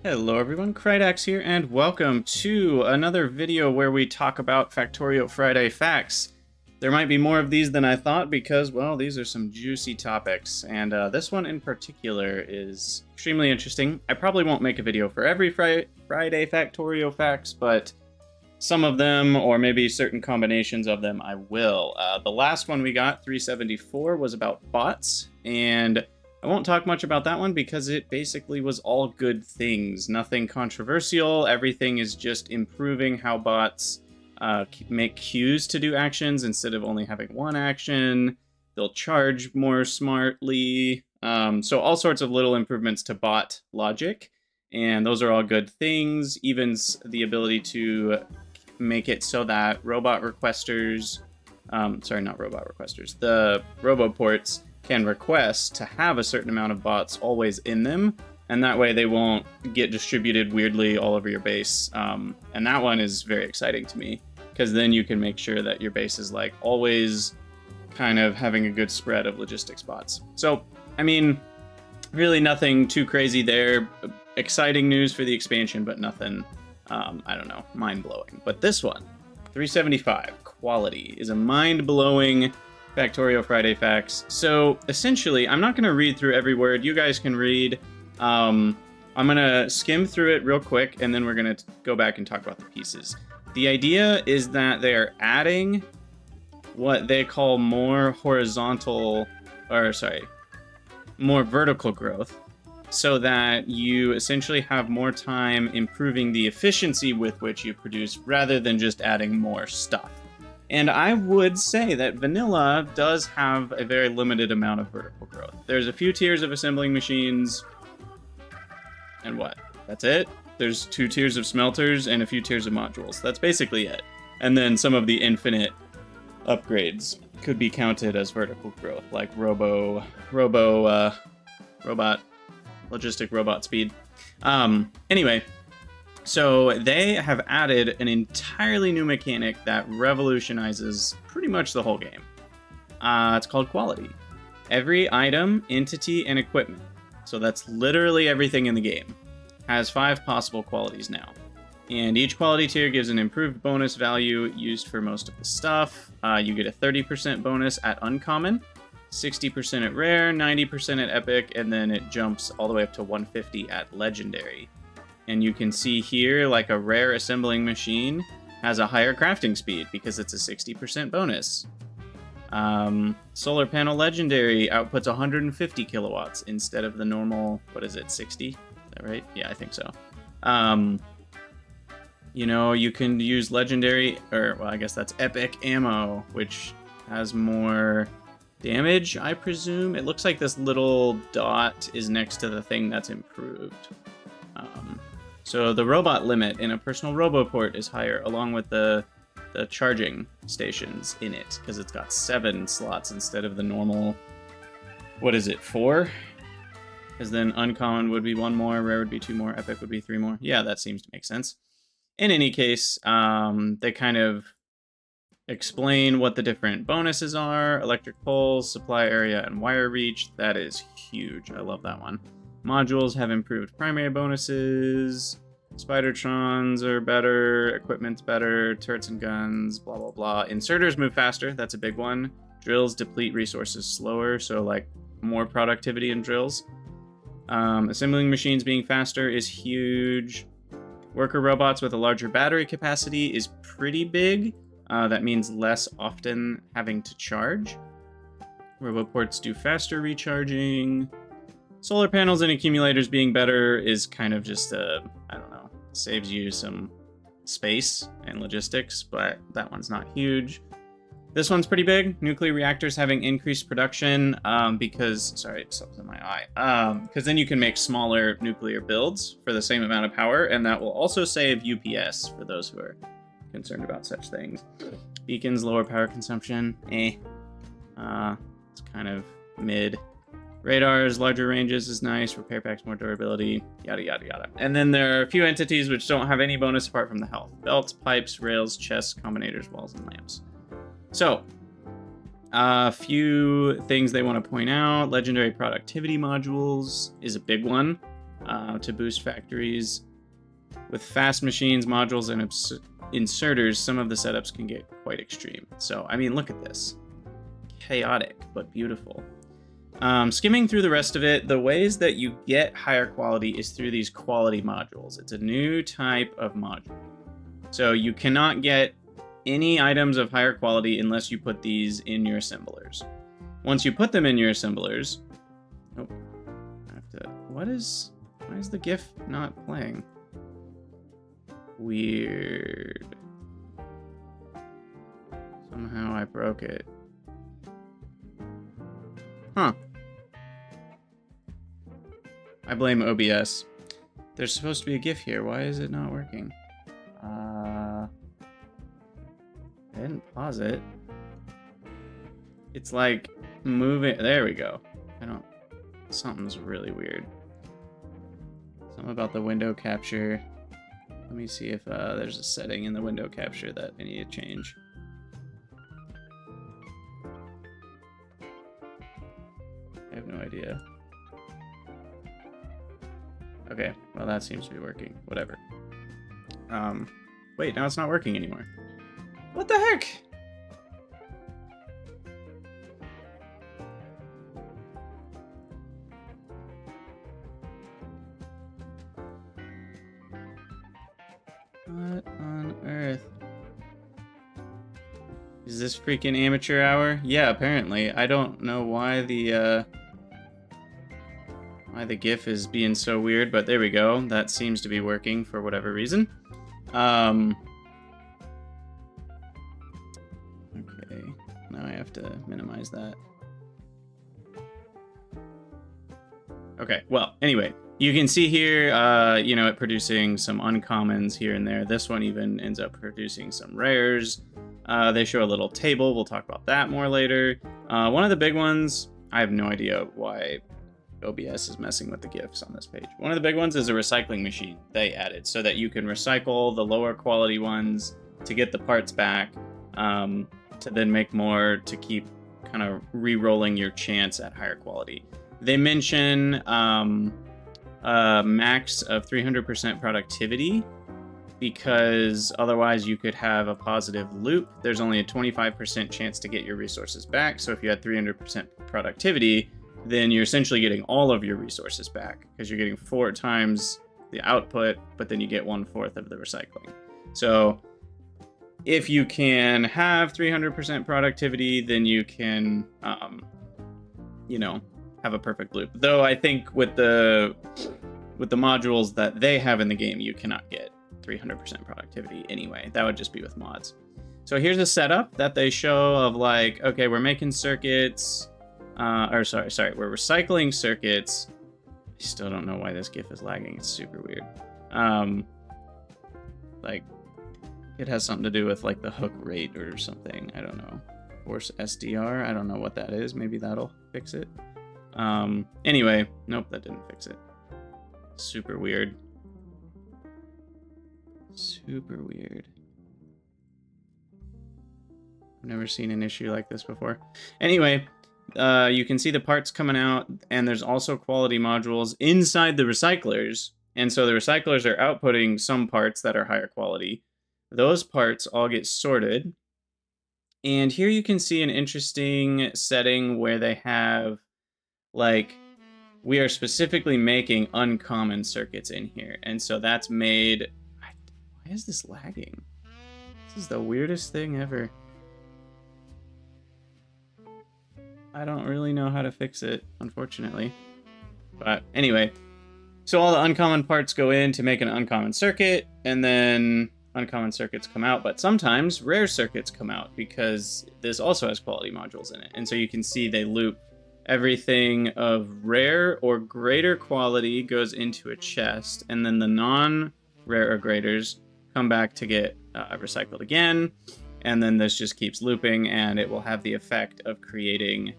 Hello everyone, Krydax here, and welcome to another video where we talk about Factorio Friday facts. There might be more of these than I thought because, well, these are some juicy topics, and this one in particular is extremely interesting. I probably won't make a video for every Friday Factorio facts, but some of them, or maybe certain combinations of them, I will. The last one we got, 374, was about bots, and I won't talk much about that one because it basically was all good things. Nothing controversial. Everything is just improving how bots make queues to do actions instead of only having one action. They'll charge more smartly. So all sorts of little improvements to bot logic. And those are all good things. Even the ability to make it so that robot requesters... sorry, not robot requesters. The RoboPorts can request to have a certain amount of bots always in them, and that way they won't get distributed weirdly all over your base. And that one is very exciting to me, because then you can make sure that your base is like always kind of having a good spread of logistics bots. So, I mean, really nothing too crazy there. Exciting news for the expansion, but nothing, I don't know, mind-blowing. But this one, 375, quality, is a mind-blowing Factorio Friday facts. So essentially, I'm not going to read through every word. You guys can read. I'm going to skim through it real quick, and then we're going to go back and talk about the pieces. The idea is that they are adding what they call more vertical growth, so that you essentially have more time improving the efficiency with which you produce rather than just adding more stuff. And I would say that vanilla does have a very limited amount of vertical growth. There's a few tiers of assembling machines, and what? That's it? There's 2 tiers of smelters and a few tiers of modules. That's basically it. And then some of the infinite upgrades could be counted as vertical growth, like robot, logistic robot speed. Anyway. So they have added an entirely new mechanic that revolutionizes pretty much the whole game. It's called quality. Every item, entity, and equipment, so that's literally everything in the game, has 5 possible qualities now. And each quality tier gives an improved bonus value used for most of the stuff. You get a 30% bonus at uncommon, 60% at rare, 90% at epic, and then it jumps all the way up to 150 at legendary. And you can see here, like a rare assembling machine has a higher crafting speed because it's a 60% bonus. Solar panel legendary outputs 150 kilowatts instead of the normal, what is it, 60? Is that right? Yeah, I think so. You know, you can use legendary, or well, I guess that's epic ammo, which has more damage, I presume. It looks like this little dot is next to the thing that's improved. So the robot limit in a personal RoboPort is higher, along with the charging stations in it, because it's got 7 slots instead of the normal, what is it, 4? Because then uncommon would be 1 more, rare would be 2 more, epic would be 3 more. Yeah, that seems to make sense. In any case, they kind of explain what the different bonuses are: electric poles, supply area, and wire reach. That is huge. I love that one. Modules have improved primary bonuses. Spidertrons are better. Equipment's better. Turrets and guns, blah, blah, blah. Inserters move faster. That's a big one. Drills deplete resources slower, so, like, more productivity in drills. Assembling machines being faster is huge. Worker robots with a larger battery capacity is pretty big. That means less often having to charge. RoboPorts do faster recharging. Solar panels and accumulators being better is kind of just I don't know, saves you some space and logistics, but that one's not huge. This one's pretty big. Nuclear reactors having increased production because, sorry, something's in my eye. Because then you can make smaller nuclear builds for the same amount of power, and that will also save UPS for those who are concerned about such things. Beacons, lower power consumption, it's kind of mid. Radars, larger ranges is nice. Repair packs, more durability, yada, yada, yada. And then there are a few entities which don't have any bonus apart from the health. Belts, pipes, rails, chests, combinators, walls, and lamps. So, a few things they want to point out. Legendary productivity modules is a big one. to boost factories. With fast machines, modules, and inserters, some of the setups can get quite extreme. So, I mean, look at this. Chaotic, but beautiful. Skimming through the rest of it, the ways that you get higher quality is through these quality modules. It's a new type of module. So you cannot get any items of higher quality unless you put these in your assemblers. Once you put them in your assemblers... Oh, I have to... Why is the GIF not playing? Weird. Somehow I broke it. Huh. I blame OBS. There's supposed to be a GIF here. Why is it not working? I didn't pause it. It's like moving. There we go. Something's really weird. Something about the window capture. Let me see if there's a setting in the window capture that I need to change. I have no idea. Okay, well that seems to be working. Whatever. Wait, now it's not working anymore. What the heck? What on earth? Is this freaking amateur hour? Yeah, apparently. I don't know why the GIF is being so weird, but there we go. That seems to be working for whatever reason. Okay. Now I have to minimize that. Okay, well, anyway. You can see here, you know, it producing some uncommons here and there. This one even ends up producing some rares. They show a little table. We'll talk about that more later. One of the big ones, I have no idea why OBS is messing with the GIFs on this page. One of the big ones is a recycling machine they added so that you can recycle the lower quality ones to get the parts back, to then make more to keep kind of re-rolling your chance at higher quality. They mention max of 300% productivity, because otherwise you could have a positive loop. There's only a 25% chance to get your resources back. So if you had 300% productivity, then you're essentially getting all of your resources back, because you're getting 4 times the output, but then you get 1/4 of the recycling. So if you can have 300% productivity, then you can, you know, have a perfect loop. Though I think with the modules that they have in the game, you cannot get 300% productivity anyway. That would just be with mods. So here's a setup that they show of like, okay, we're making circuits, we're recycling circuits. I still don't know why this GIF is lagging. It's super weird. Like, it has something to do with like the hook rate or something. I don't know. Force SDR. I don't know what that is. Maybe that'll fix it. Anyway, nope, that didn't fix it. Super weird. Super weird. I've never seen an issue like this before. Anyway, you can see the parts coming out, and there's also quality modules inside the recyclers. And so the recyclers are outputting some parts that are higher quality. Those parts all get sorted. And here you can see an interesting setting where they have, like, we are specifically making uncommon circuits in here. And so that's made... Why is this lagging? This is the weirdest thing ever. I don't really know how to fix it, unfortunately. But anyway, so all the uncommon parts go in to make an uncommon circuit, and then uncommon circuits come out, but sometimes rare circuits come out because this also has quality modules in it. And so you can see they loop everything of rare or greater quality goes into a chest, and then the non-rare or graders come back to get recycled again, and then this just keeps looping, and it will have the effect of creating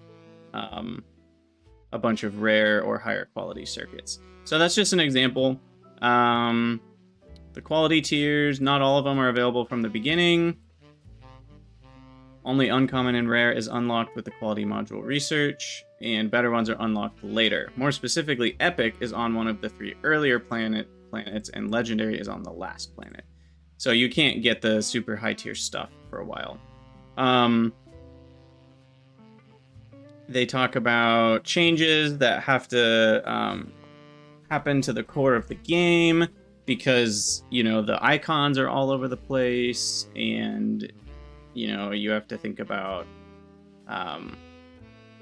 a bunch of rare or higher quality circuits. So that's just an example. The quality tiers, not all of them are available from the beginning. Only uncommon and rare is unlocked with the quality module research. and better ones are unlocked later. More specifically, Epic is on one of the 3 earlier planets, and Legendary is on the last planet. So you can't get the super high tier stuff for a while. They talk about changes that have to happen to the core of the game because, you know, the icons are all over the place, and, you know, you have to think about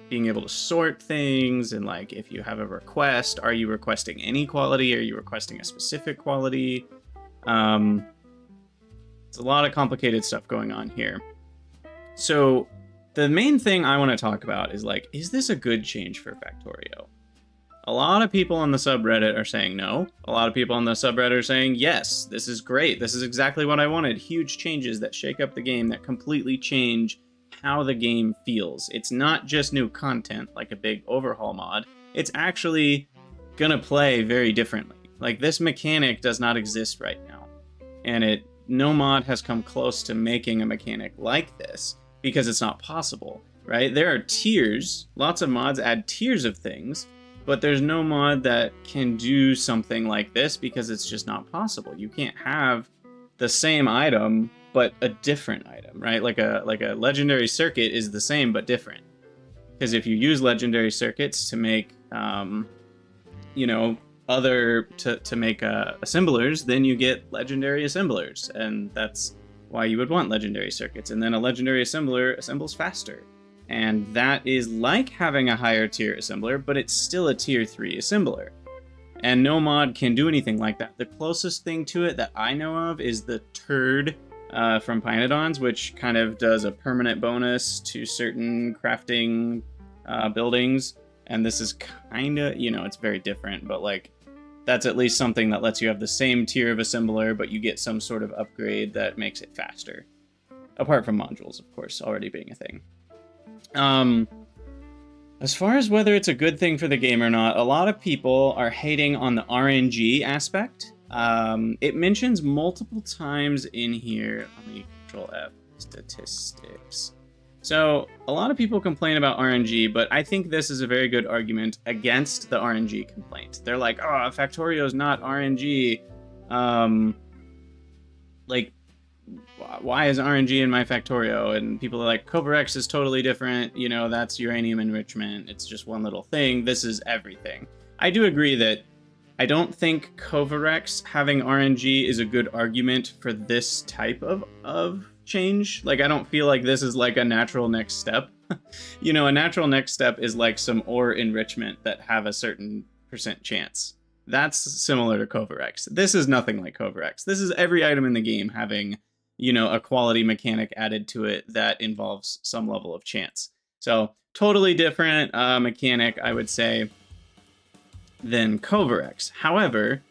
being able to sort things, and like if you have a request, are you requesting any quality? Are you requesting a specific quality? It's a lot of complicated stuff going on here. So the main thing I want to talk about is like, is this a good change for Factorio? A lot of people on the subreddit are saying no. A lot of people on the subreddit are saying yes, this is great. This is exactly what I wanted. Huge changes that shake up the game, that completely change how the game feels. It's not just new content like a big overhaul mod. It's actually gonna play very differently. Like, this mechanic does not exist right now. And no mod has come close to making a mechanic like this because it's not possible, right? There are tiers. Lots of mods add tiers of things, but there's no mod that can do something like this because it's just not possible. You can't have the same item but a different item, right? Like a legendary circuit is the same but different. Because if you use legendary circuits to make, you know, to make assemblers, then you get legendary assemblers, and that's why you would want legendary circuits. And then a legendary assembler assembles faster, and that is like having a higher tier assembler, but it's still a tier 3 assembler. And no mod can do anything like that. The closest thing to it that I know of is the Turd from Pinedons, which kind of does a permanent bonus to certain crafting buildings. And this is kind of, you know, it's very different, but like, that's at least something that lets you have the same tier of assembler, but you get some sort of upgrade that makes it faster. Apart from modules, of course, already being a thing. As far as whether it's a good thing for the game or not, a lot of people are hating on the RNG aspect. It mentions multiple times in here. Let me Control F, statistics. So a lot of people complain about RNG, but I think this is a very good argument against the RNG complaint. They're like, oh, Factorio's not RNG. Like, why is RNG in my Factorio? And people are like, Kovarex is totally different. You know, that's uranium enrichment. It's just one little thing. This is everything. I do agree that I don't think Kovarex having RNG is a good argument for this type of change. Like, I don't feel like this is like a natural next step. You know, a natural next step is like some ore enrichment that have a certain % chance. That's similar to Kovarex. This is nothing like Kovarex. This is every item in the game having, you know, a quality mechanic added to it that involves some level of chance. So totally different mechanic, I would say, than Kovarex. However,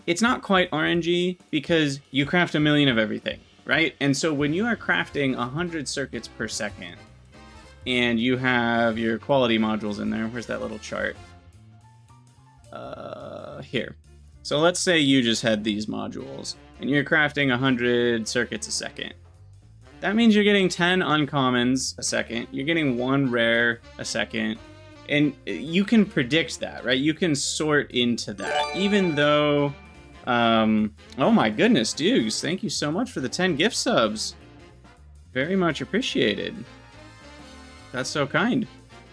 it's not quite RNG because you craft a million of everything, right? And so when you are crafting 100 circuits per second and you have your quality modules in there, where's that little chart? Here. So let's say you just had these modules and you're crafting 100 circuits a second. That means you're getting 10 uncommons a second. You're getting 1 rare a second. And you can predict that, right? You can sort into that, even though, oh my goodness, Dukes, thank you so much for the 10 gift subs. Very much appreciated. That's so kind.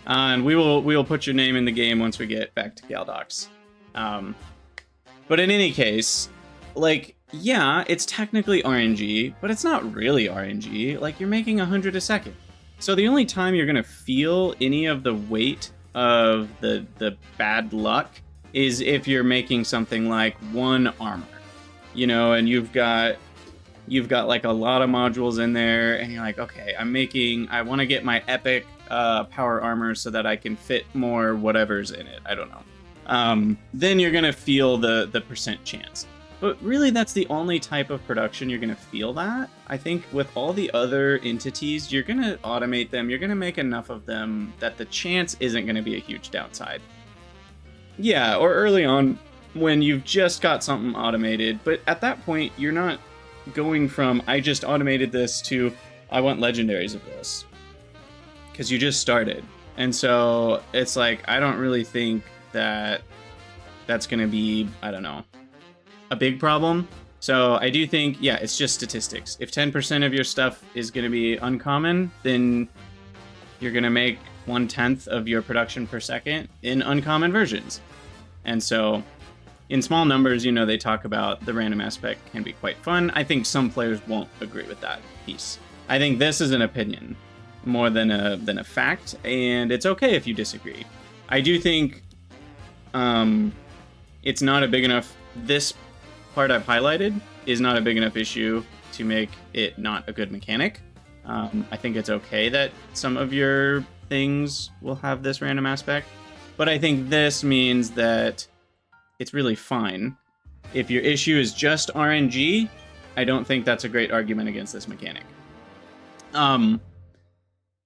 And we will put your name in the game once we get back to Galdox. But in any case, like, yeah, it's technically RNG, but it's not really RNG. Like, you're making 100 a second. So the only time you're gonna feel any of the weight of the bad luck is if you're making something like 1 armor, you know, and you've got like a lot of modules in there, and you're like, okay, I want to get my epic power armor so that I can fit more whatever's in it. I don't know. Then you're gonna feel the % chance. But really, that's the only type of production you're gonna feel that. I think with all the other entities, you're gonna automate them, you're gonna make enough of them that the chance isn't gonna be a huge downside. Yeah, or early on when you've just got something automated, but at that point, you're not going from, I just automated this, to, I want legendaries of this. Because you just started. And so it's like, I don't really think that that's going to be, I don't know, a big problem. So I do think, yeah, it's just statistics. If 10% of your stuff is going to be uncommon, then you're going to make 1/10 of your production per second in uncommon versions. And so in small numbers, you know, they talk about the random aspect can be quite fun. I think some players won't agree with that piece. I think this is an opinion more than a fact, and it's okay if you disagree. I do think it's not a big enough, this part I've highlighted is not a big enough issue to make it not a good mechanic. I think it's okay that some of your things will have this random aspect, but I think this means that it's really fine. If your issue is just RNG, I don't think that's a great argument against this mechanic.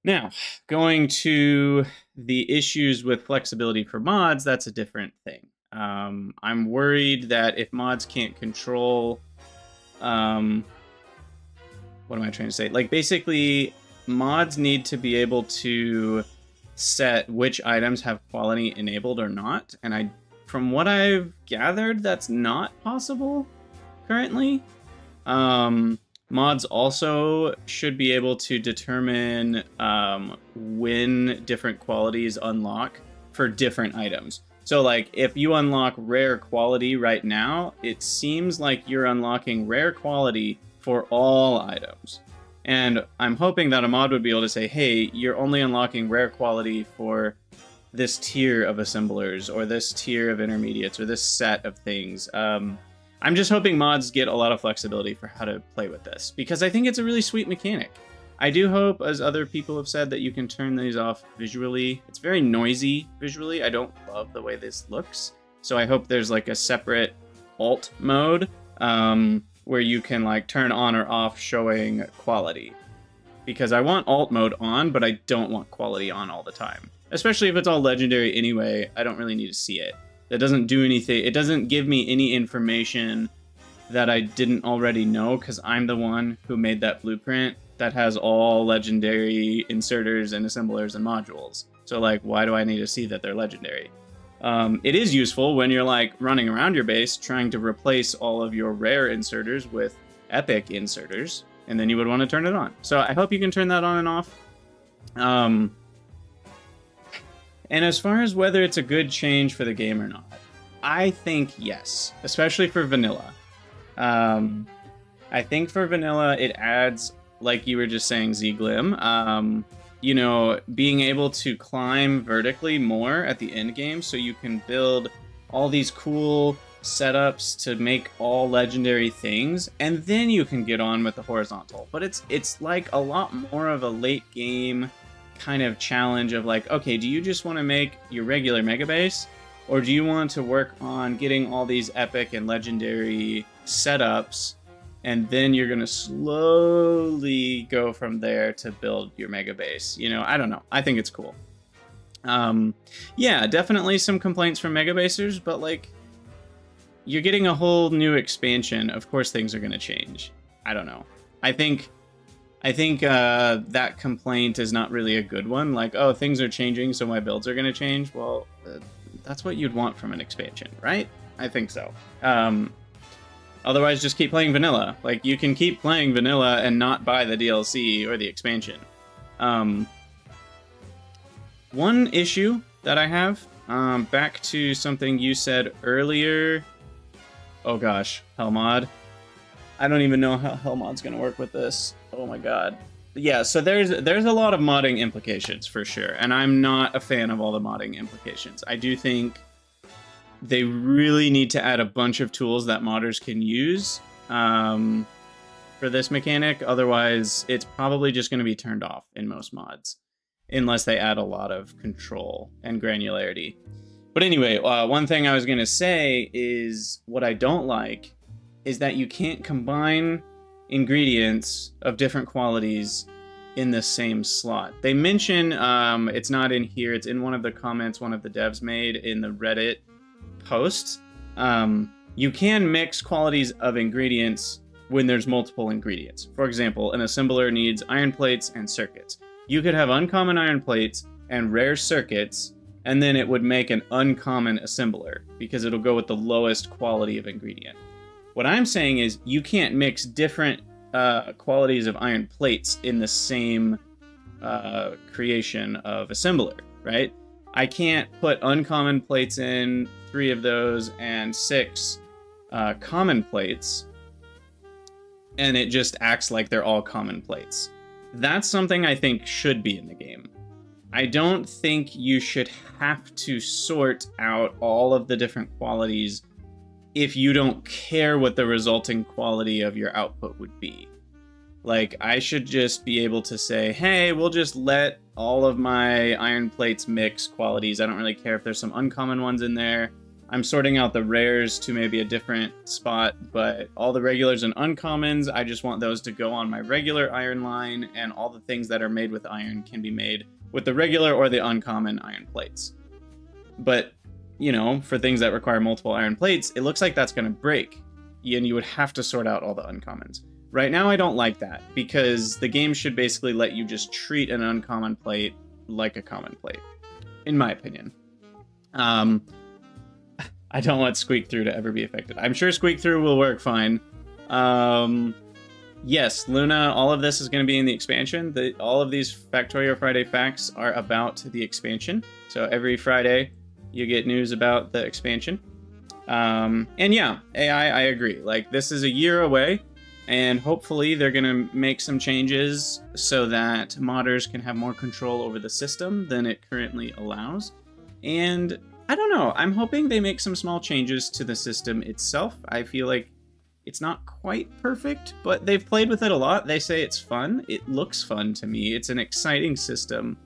Now, going to the issues with flexibility for mods, that's a different thing. I'm worried that if mods can't control, what am I trying to say? Like, basically, mods need to be able to set which items have quality enabled or not, and from what I've gathered, that's not possible currently. Mods also should be able to determine when different qualities unlock for different items. So, like, if you unlock rare quality right now, it seems like you're unlocking rare quality for all items. And I'm hoping that a mod would be able to say, hey, you're only unlocking rare quality for this tier of assemblers, or this tier of intermediates, or this set of things. I'm just hoping mods get a lot of flexibility for how to play with this, because I think it's a really sweet mechanic. I do hope, as other people have said, that you can turn these off visually. It's very noisy visually. I don't love the way this looks. So I hope there's like a separate alt mode where you can like turn on or off showing quality. Because I want alt mode on, but I don't want quality on all the time. Especially if it's all legendary anyway, I don't really need to see it. That doesn't do anything. It doesn't give me any information that I didn't already know, because I'm the one who made that blueprint that has all legendary inserters and assemblers and modules. So, like, why do I need to see that they're legendary? It is useful when you're, like, running around your base trying to replace all of your rare inserters with epic inserters, and then you would want to turn it on. So I hope you can turn that on and off. And as far as whether it's a good change for the game or not, I think yes, especially for vanilla. I think for vanilla, it adds, like you were just saying, Zglim, you know, being able to climb vertically more at the end game, so you can build all these cool setups to make all legendary things, and then you can get on with the horizontal. But it's like a lot more of a late game kind of challenge of like, okay, do you just want to make your regular mega base, or do you want to work on getting all these epic and legendary setups, and then you're gonna slowly go from there to build your mega base? You know, I don't know. I think it's cool. Yeah, definitely some complaints from mega basers, but like, you're getting a whole new expansion. Of course things are gonna change. I don't know. I think that complaint is not really a good one. Like, oh, things are changing, so my builds are going to change. Well, that's what you'd want from an expansion, right? I think so. Otherwise, just keep playing vanilla. Like, you can keep playing vanilla and not buy the DLC or the expansion. One issue that I have, back to something you said earlier. Oh gosh, Hellmod. I don't even know how Hellmod's going to work with this. Oh my god. Yeah, so there's a lot of modding implications for sure, and I'm not a fan of all the modding implications. I do think they really need to add a bunch of tools that modders can use for this mechanic. Otherwise, it's probably just going to be turned off in most mods, unless they add a lot of control and granularity. But anyway, one thing I was going to say is what I don't like is that you can't combine ingredients of different qualities in the same slot. They mention, it's not in here, it's in one of the comments one of the devs made in the Reddit posts. You can mix qualities of ingredients when there's multiple ingredients. For example, an assembler needs iron plates and circuits. You could have uncommon iron plates and rare circuits, and then it would make an uncommon assembler because it'll go with the lowest quality of ingredient. What I'm saying is you can't mix different qualities of iron plates in the same creation of assembler, right? I can't put uncommon plates in, 3 of those, and 6 common plates, and it just acts like they're all common plates. That's something I think should be in the game. I don't think you should have to sort out all of the different qualities if you don't care what the resulting quality of your output would be. Like, I should just be able to say, hey, we'll just let all of my iron plates mix qualities. I don't really care if there's some uncommon ones in there. I'm sorting out the rares to maybe a different spot, but all the regulars and uncommons, I just want those to go on my regular iron line, and all the things that are made with iron can be made with the regular or the uncommon iron plates. But, you know, for things that require multiple iron plates, it looks like that's going to break, and you would have to sort out all the uncommons. Right now, I don't like that, because the game should basically let you just treat an uncommon plate like a common plate, in my opinion. I don't want Squeak Through to ever be affected. I'm sure Squeak Through will work fine. Yes, Luna, all of this is going to be in the expansion. All of these Factorio Friday facts are about the expansion. So every Friday, you get news about the expansion. And yeah, AI, I agree. Like, this is a year away, and hopefully they're going to make some changes so that modders can have more control over the system than it currently allows. And I don't know, I'm hoping they make some small changes to the system itself. I feel like it's not quite perfect, but they've played with it a lot. They say it's fun. It looks fun to me. It's an exciting system.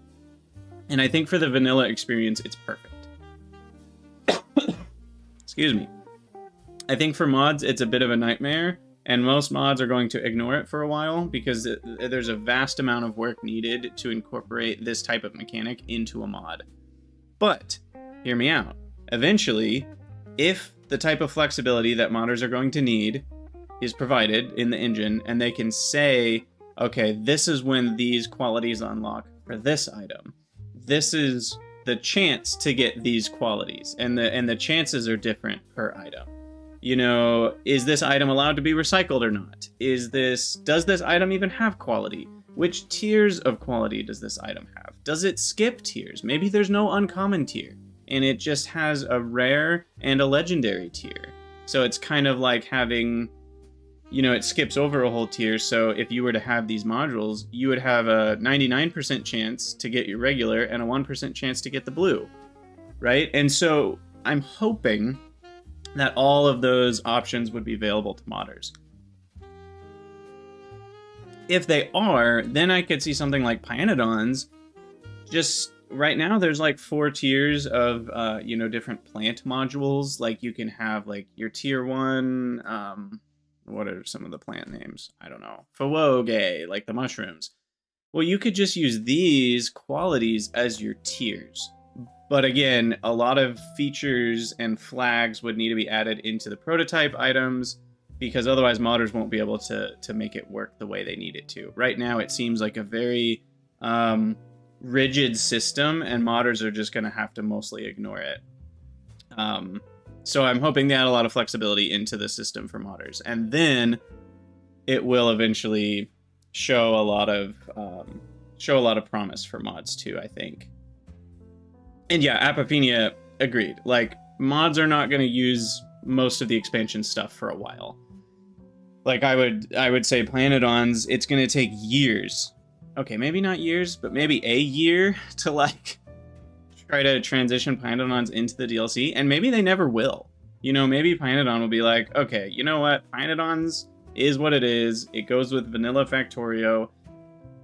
And I think for the vanilla experience, it's perfect. Excuse me. I think for mods, it's a bit of a nightmare, and most mods are going to ignore it for a while because there's a vast amount of work needed to incorporate this type of mechanic into a mod. But hear me out. Eventually, if the type of flexibility that modders are going to need is provided in the engine, and they can say, okay, this is when these qualities unlock for this item. This is the chance to get these qualities, and the chances are different per item. You know, is this item allowed to be recycled or not? Does this item even have quality? Which tiers of quality does this item have? Does it skip tiers? Maybe there's no uncommon tier, and it just has a rare and a legendary tier. So it's kind of like having, you know, it skips over a whole tier. So if you were to have these modules, you would have a 99% chance to get your regular and a 1% chance to get the blue, right? And so I'm hoping that all of those options would be available to modders. If they are, then I could see something like Pyanodons. Just right now, there's like 4 tiers of, you know, different plant modules. Like you can have like your tier 1, what are some of the plant names? I don't know. Fawoge, like the mushrooms. Well, you could just use these qualities as your tiers. But again, a lot of features and flags would need to be added into the prototype items, because otherwise modders won't be able to make it work the way they need it to. Right now, it seems like a very rigid system, and modders are just going to have to mostly ignore it. So I'm hoping they add a lot of flexibility into the system for modders, and then it will eventually show a lot of promise for mods too, I think. And yeah, Apopenia agreed. Like, mods are not going to use most of the expansion stuff for a while. Like, I would say Pyanodons, it's going to take years. Okay, maybe not years, but maybe a year to, like, try to transition Pyanodons into the DLC, and maybe they never will. You know, maybe Pyanodon will be like, okay, you know what? Pyanodons is what it is. It goes with Vanilla Factorio.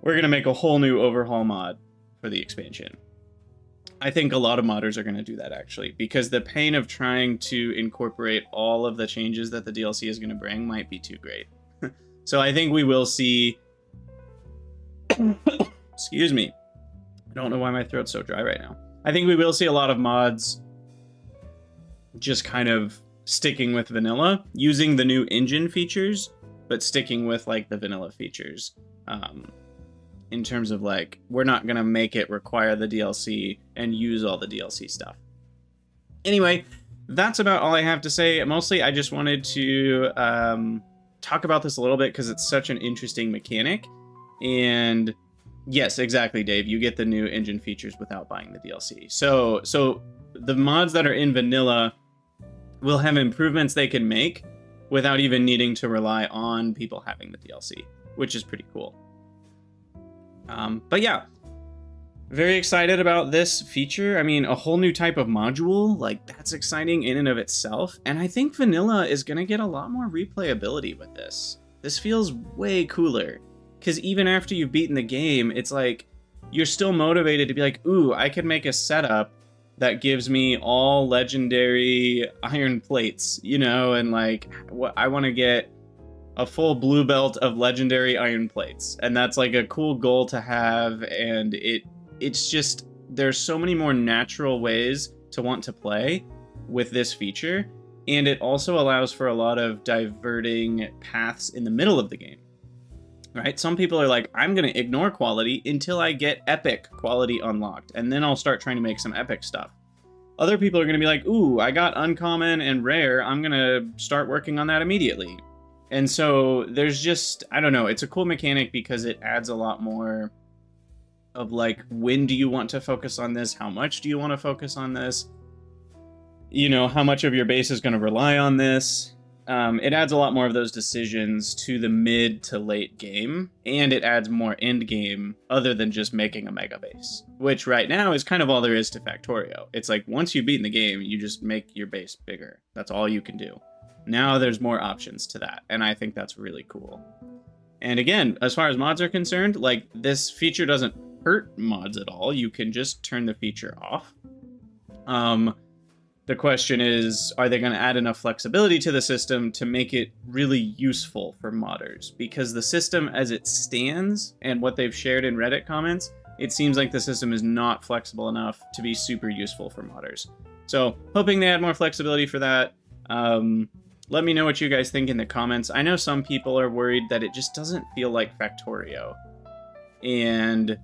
We're going to make a whole new overhaul mod for the expansion. I think a lot of modders are going to do that, actually, because the pain of trying to incorporate all of the changes that the DLC is going to bring might be too great. So I think we will see... Excuse me. I don't know why my throat's so dry right now. I think we will see a lot of mods just kind of sticking with vanilla, using the new engine features, but sticking with, like, the vanilla features. in terms of like, we're not going to make it require the DLC and use all the DLC stuff. Anyway, that's about all I have to say. Mostly, I just wanted to talk about this a little bit because it's such an interesting mechanic. And yes, exactly, Dave. You get the new engine features without buying the DLC. So the mods that are in vanilla will have improvements they can make without even needing to rely on people having the DLC, which is pretty cool. But yeah, very excited about this feature. I mean, a whole new type of module, like that's exciting in and of itself. And I think vanilla is going to get a lot more replayability with this. This feels way cooler because even after you've beaten the game, it's like you're still motivated to be like, ooh, I could make a setup that gives me all legendary iron plates, you know, and like I want to get a full blue belt of legendary iron plates. And that's like a cool goal to have. And it's just, there's so many more natural ways to want to play with this feature. And it also allows for a lot of diverting paths in the middle of the game, right? Some people are like, I'm going to ignore quality until I get epic quality unlocked, and then I'll start trying to make some epic stuff. Other people are going to be like, ooh, I got uncommon and rare. I'm going to start working on that immediately. And so there's just, I don't know, it's a cool mechanic because it adds a lot more of like, when do you want to focus on this? How much do you want to focus on this? You know, how much of your base is going to rely on this? It adds a lot more of those decisions to the mid to late game, and it adds more end game other than just making a mega base, which right now is kind of all there is to Factorio. It's like once you've beaten the game, you just make your base bigger. That's all you can do. Now there's more options to that, and I think that's really cool. And again, as far as mods are concerned, like this feature doesn't hurt mods at all. You can just turn the feature off. The question is, are they going to add enough flexibility to the system to make it really useful for modders? Because the system as it stands and what they've shared in Reddit comments, it seems like the system is not flexible enough to be super useful for modders. So hoping they add more flexibility for that. Let me know what you guys think in the comments. I know some people are worried that it just doesn't feel like Factorio. And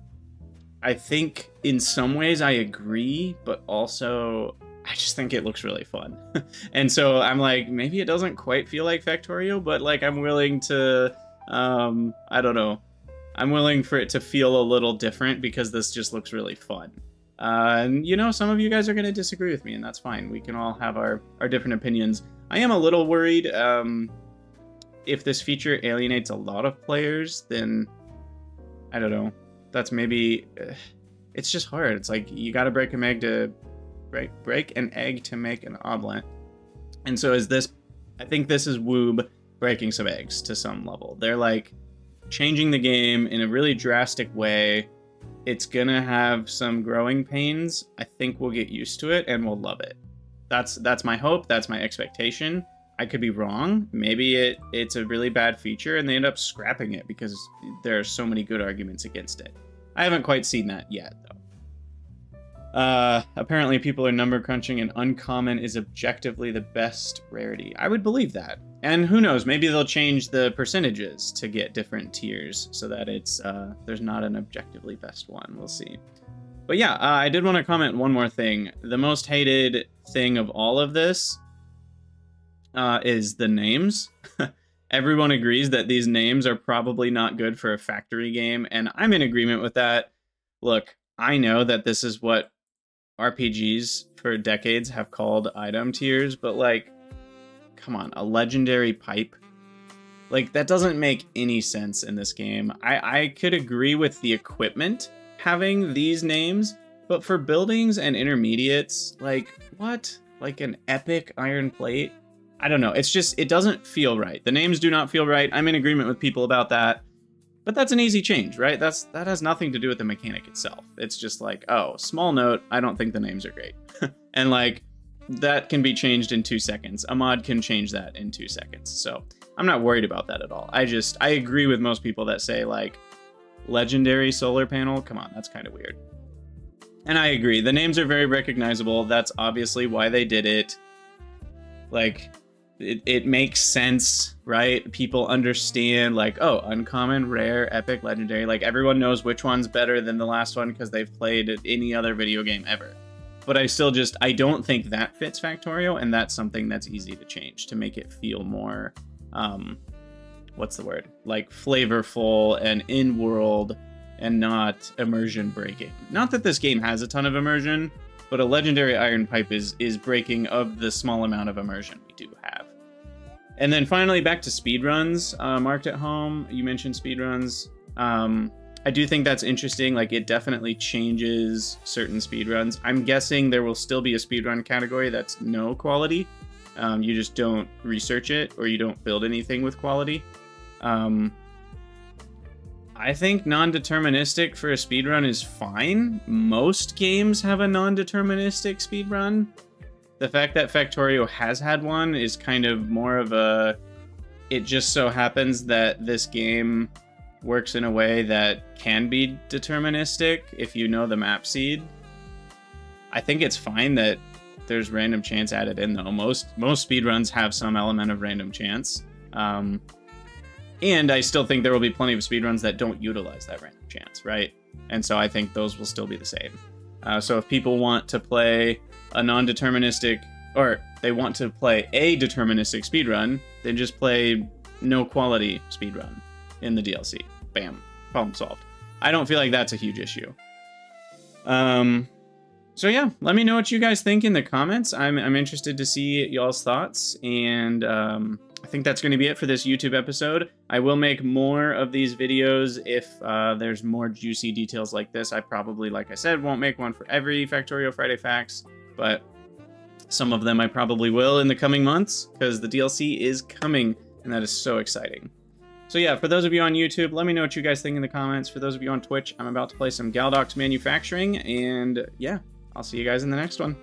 I think in some ways I agree, but also I just think it looks really fun. And so I'm like, maybe it doesn't quite feel like Factorio, but like I'm willing to, I don't know. I'm willing for it to feel a little different because this just looks really fun. And you know, some of you guys are going to disagree with me, and that's fine. We can all have our different opinions. I am a little worried if this feature alienates a lot of players, then I don't know. That's maybe, it's just hard. It's like you got to break an egg to break an egg to make an omelet. And so is this, I think this is Woob breaking some eggs to some level. They're like changing the game in a really drastic way. It's gonna have some growing pains. I think we'll get used to it and we'll love it. That's my hope. That's my expectation. I could be wrong. Maybe it's a really bad feature and they end up scrapping it because there are so many good arguments against it. I haven't quite seen that yet, though. Apparently people are number crunching and uncommon is objectively the best rarity. I would believe that. And who knows, maybe they'll change the percentages to get different tiers so that it's, there's not an objectively best one. We'll see. But yeah, I did want to comment one more thing. The most hated thing of all of this is the names. Everyone agrees that these names are probably not good for a factory game, and I'm in agreement with that. Look, I know that this is what RPGs for decades have called item tiers, but like, come on, a legendary pipe? Like, that doesn't make any sense in this game. I could agree with the equipment having these names, but for buildings and intermediates, like, what? Like an epic iron plate? I don't know. It's just, it doesn't feel right. The names do not feel right. I'm in agreement with people about that. But that's an easy change, right? That has nothing to do with the mechanic itself. It's just like, oh, small note, I don't think the names are great. And like, that can be changed in 2 seconds. A mod can change that in 2 seconds. So I'm not worried about that at all. I agree with most people that say like, legendary solar panel, come on, that's kind of weird. And I agree, the names are very recognizable. That's obviously why they did it. Like, it makes sense, right? People understand, like, oh, uncommon, rare, epic, legendary. Like, everyone knows which one's better than the last one because they've played any other video game ever. But I don't think that fits Factorio, and that's something that's easy to change to make it feel more, what's the word? Like, flavorful and in-world and not immersion breaking. Not that this game has a ton of immersion, but a legendary Iron Pipe is breaking of the small amount of immersion we do have. And then finally, back to speedruns. Marked at home, you mentioned speedruns. I do think that's interesting. Like, it definitely changes certain speedruns. I'm guessing there will still be a speedrun category that's no quality. You just don't research it, or you don't build anything with quality. I think non-deterministic for a speedrun is fine. Most games have a non-deterministic speedrun. The fact that Factorio has had one is kind of more of a... It just so happens that this game works in a way that can be deterministic if you know the map seed. I think it's fine that there's random chance added in, though. Most speedruns have some element of random chance. And I still think there will be plenty of speedruns that don't utilize that random chance, right? And so I think those will still be the same. So if people want to play a non-deterministic, or they want to play a deterministic speedrun, then just play no quality speedrun in the DLC. Bam. Problem solved. I don't feel like that's a huge issue. So yeah, let me know what you guys think in the comments. I'm interested to see y'all's thoughts, and I think that's going to be it for this YouTube episode. I will make more of these videos if there's more juicy details like this. I probably, like I said, won't make one for every Factorio Friday Facts, but some of them I probably will in the coming months, because the DLC is coming, and that is so exciting. So yeah, for those of you on YouTube, let me know what you guys think in the comments. For those of you on Twitch, I'm about to play some Galdox Manufacturing, and yeah, I'll see you guys in the next one.